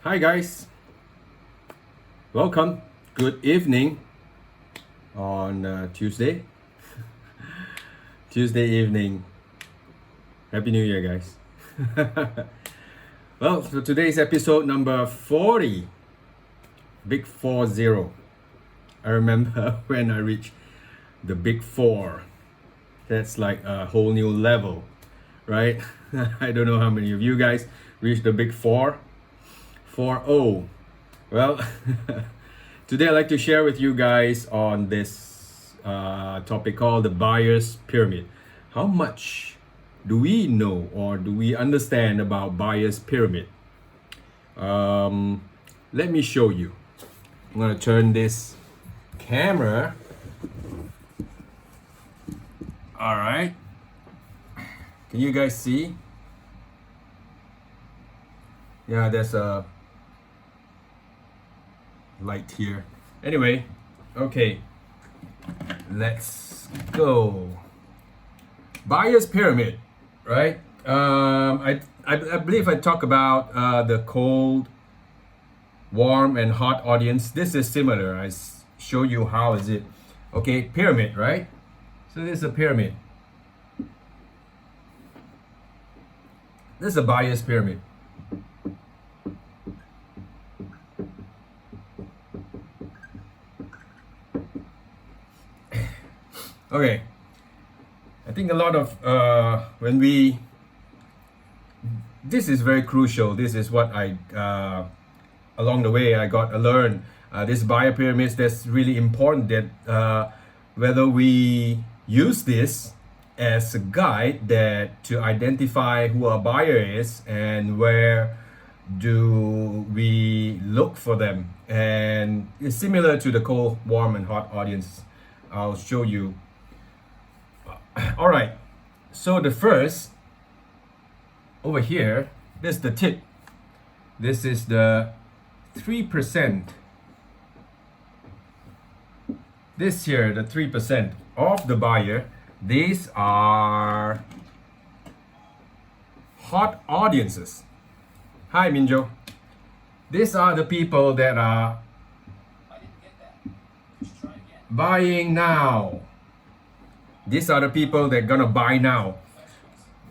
Hi guys, welcome. Good evening on Tuesday evening. Happy New Year, guys. Well, so today's episode number 40, Big 40. I remember when I reached the Big 4. That's like a whole new level, right? I don't know how many of you guys reached the Big 4. 4-0. Well, today I'd like to share with you guys on this topic called the buyer's pyramid. How much do we know or do we understand about buyer's pyramid? Let me show you. I'm gonna turn this camera. All right. Can you guys see? Yeah, there's a light here. Anyway, okay, let's go. Buyer's pyramid, right? I believe I talk about the cold, warm, and hot audience. This is similar. Show you how is it. Okay, pyramid, right? So this is a pyramid. This is a buyer's pyramid. Okay, I think a lot of this is very crucial. This is what I along the way I got to learn. This buyer pyramids, that's really important that whether we use this as a guide that to identify who our buyer is and where do we look for them, and it's similar to the cold, warm, and hot audience. I'll show you. All right, so the first over here, this is the tip. This is the 3%. This here, the 3% of the buyer, these are hot audiences. Hi, Minjo. These are the people that are buying now. These are the people that are gonna buy now.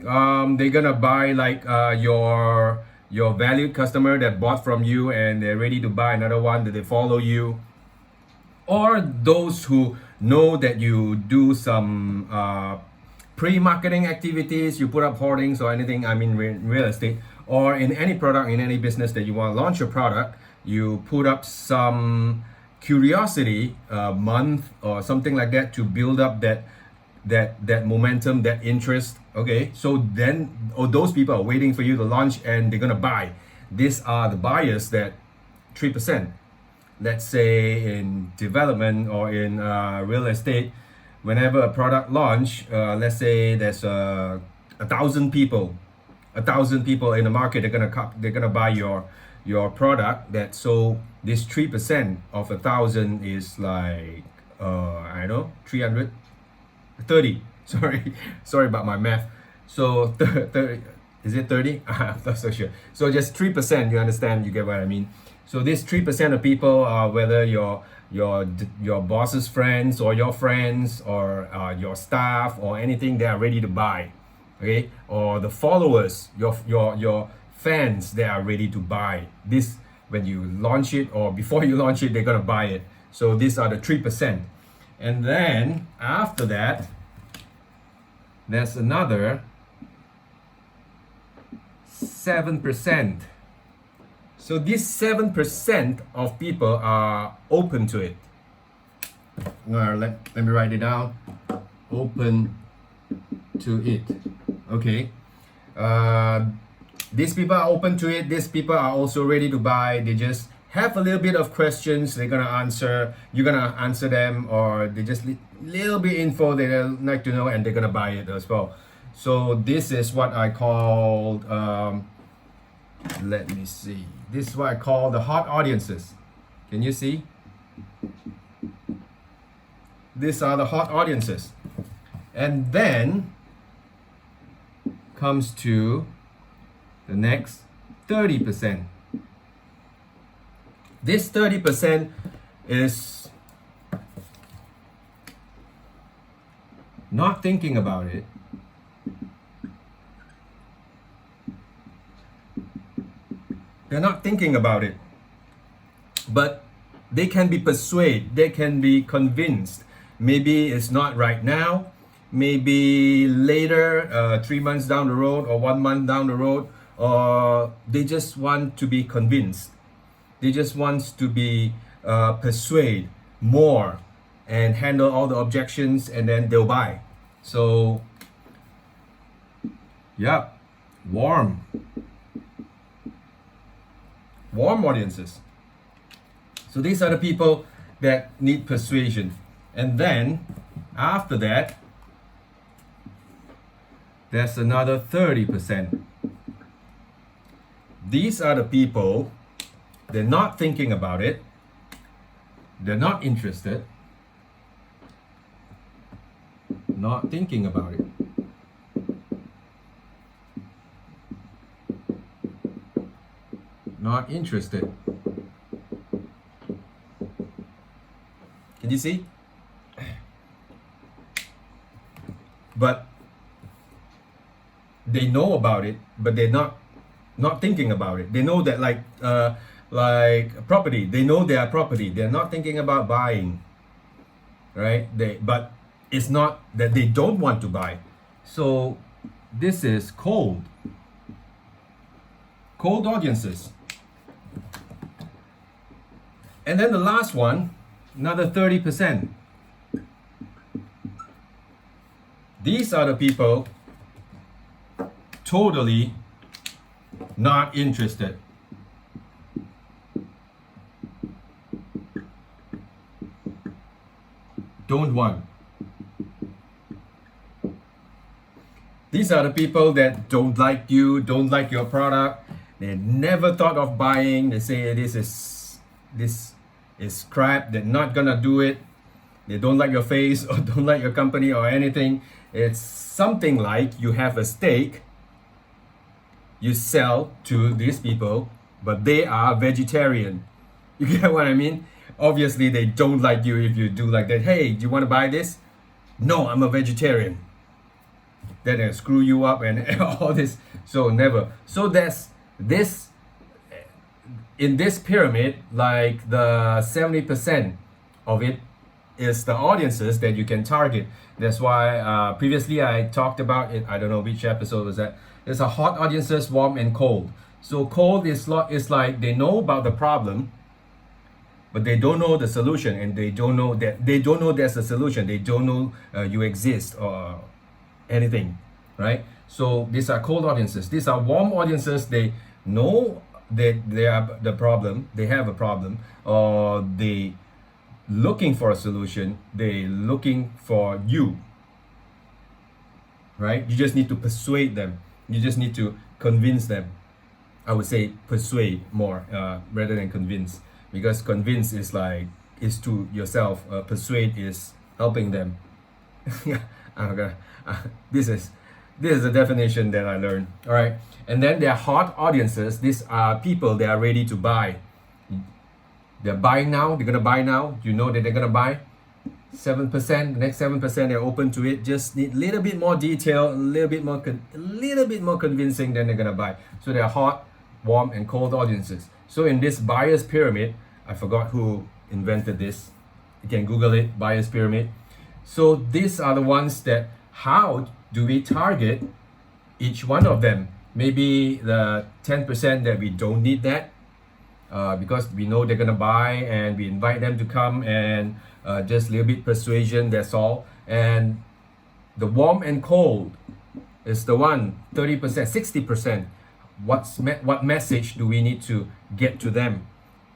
They're gonna buy like your valued customer that bought from you and they're ready to buy another one, that they follow you, or those who know that you do some pre-marketing activities, you put up hoardings or anything. I mean, real estate or in any product, in any business that you want to launch your product, you put up some curiosity month or something like that to build up that momentum, that interest. Okay, so then those people are waiting for you to launch and they're gonna buy. These are the buyers that 3%. Let's say in development or in real estate, whenever a product launch, let's say there's 1,000 people in the market, they're gonna buy your product. That so this 3% of 1,000 is like I don't know, 330. Sorry about my math. So 30, is it 30? I'm not so sure. So just 3%. You understand? You get what I mean? So this 3% of people are whether your boss's friends or your friends or your staff or anything, they are ready to buy. Okay, or the followers, your fans, they are ready to buy this when you launch it, or before you launch it, they're gonna buy it. So these are the 3%. And then after that, there's another 7%. So this 7% of people are open to it. Let me write it down. Open to it. Okay. These people are open to it. These people are also ready to buy. They just have a little bit of questions. They're gonna answer. You're gonna answer them, or they just little bit info they like to know, and they're gonna buy it as well. So this is what I call. Let me see. This is what I call the hot audiences. Can you see? These are the hot audiences. And then comes to the next 30%. This 30% is not thinking about it. They're not thinking about it. But they can be persuaded, they can be convinced. Maybe it's not right now, maybe later, 3 months down the road or 1 month down the road, or they just want to be convinced. They just want to be persuaded more and handle all the objections, and then they'll buy. So, yeah, warm audiences. So these are the people that need persuasion. And then after that, there's another 30%. These are the people, they're not thinking about it, they're not interested, not thinking about it. Not interested. Can you see? But they know about it, but they're not thinking about it. They know that like property, they know they are property. They're not thinking about buying, right? But it's not that they don't want to buy. So this is cold audiences. And then the last one, another 30%. These are the people totally not interested. Don't want. These are the people that don't like you, don't like your product. They never thought of buying. They say this is crap. They're not gonna do it. They don't like your face or don't like your company or anything. It's something like you have a steak, you sell to these people, but they are vegetarian. You get what I mean? Obviously, they don't like you if you do like that. Hey, do you want to buy this? No, I'm a vegetarian. Then they screw you up and all this. So never. So there's this, in this pyramid, like the 70% of it is the audiences that you can target. That's why previously I talked about it. I don't know which episode was that. There's a hot audiences, warm and cold. So cold is like they know about the problem, but they don't know the solution, and they don't know there's a solution. They don't know you exist or anything, right? So these are cold audiences. These are warm audiences. They know that they are the problem. They have a problem, or they looking for a solution. They looking for you, right? You just need to persuade them. You just need to convince them. I would say persuade more rather than convince, because convince is to yourself. Persuade is helping them. This is the definition that I learned. All right, and then there are hot audiences. These are people that are ready to buy. They're buying now. They're gonna buy now. You know that they're gonna buy. 7%. The next 7% they're open to it. Just need a little bit more detail, a little bit more convincing. Then they're gonna buy. So they're hot, warm, and cold audiences. So in this buyer's pyramid, I forgot who invented this. You can Google it, buyer's pyramid. So these are the ones that, how do we target each one of them? Maybe the 10% that we don't need that, because we know they're gonna buy, and we invite them to come, and just a little bit persuasion, that's all. And the warm and cold is the one, 30%, 60%. What message do we need to get to them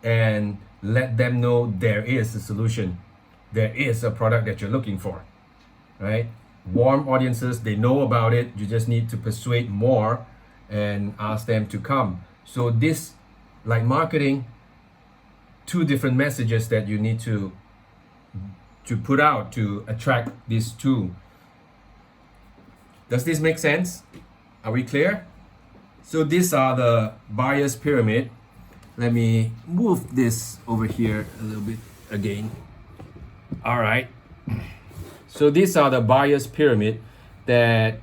and let them know there is a solution, there is a product that you're looking for, right? Warm audiences, they know about it. You just need to persuade more and ask them to come. So this, like marketing, two different messages that you need to put out to attract these two. Does this make sense? Are we clear? So these are the buyer's pyramid. Let me move this over here a little bit again. All right. So these are the buyer's pyramid that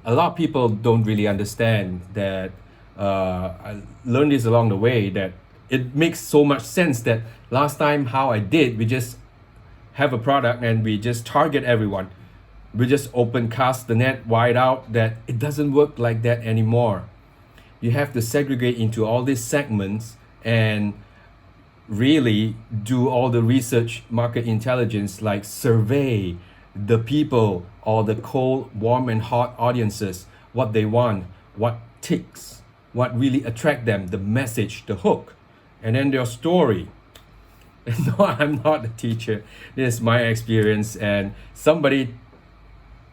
a lot of people don't really understand. That I learned this along the way, that it makes so much sense that last time how I did, we just have a product and we just target everyone. We just cast the net wide out, that it doesn't work like that anymore. You have to segregate into all these segments and really do all the research, market intelligence, like survey the people or the cold, warm and hot audiences, what they want, what ticks, what really attract them, the message, the hook, and then their story. No, I'm not a teacher. This is my experience, and somebody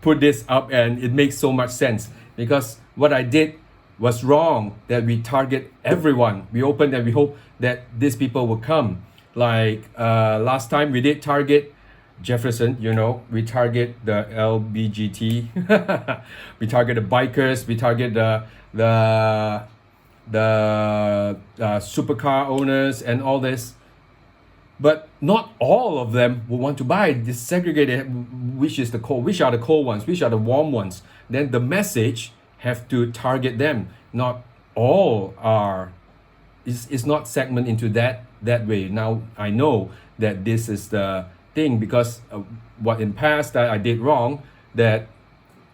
put this up and it makes so much sense, because what I did was wrong, that we target everyone. We open and we hope that these people will come. Like last time we did target Jefferson, we target the LBGT, we target the bikers, we target the supercar owners and all this. But not all of them will want to buy. This segregated, which are the cold ones, which are the warm ones. Then the message have to target them. Not all are. It's not segment into that way. Now I know that this is the thing, because what in past that I did wrong, that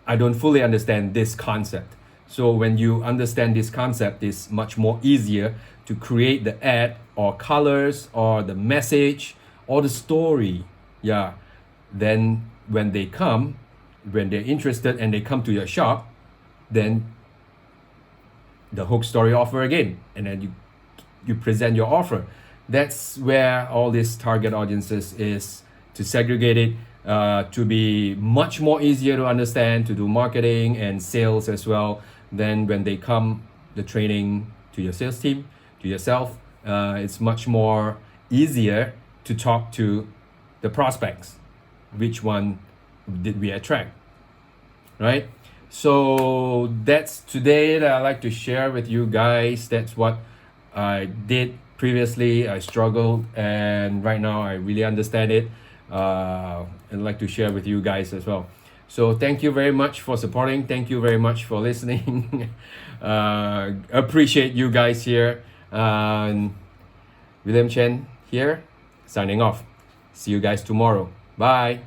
I don't fully understand this concept. So when you understand this concept, it's much more easier to create the ad or colors or the message or the story. Yeah. Then when they're interested and they come to your shop, then the hook story offer again, and then you present your offer. That's where all these target audiences is, to segregate it, to be much more easier to understand, to do marketing and sales as well. Then when they come, the training to your sales team, to yourself, it's much more easier to talk to the prospects. Which one did we attract, right? So that's today that I like to share with you guys. That's what I did previously. I struggled, and right now I really understand it, and like to share with you guys as well. So thank you very much for supporting. Thank you very much for listening. Appreciate you guys here. William Chen here, signing off. See you guys tomorrow. Bye.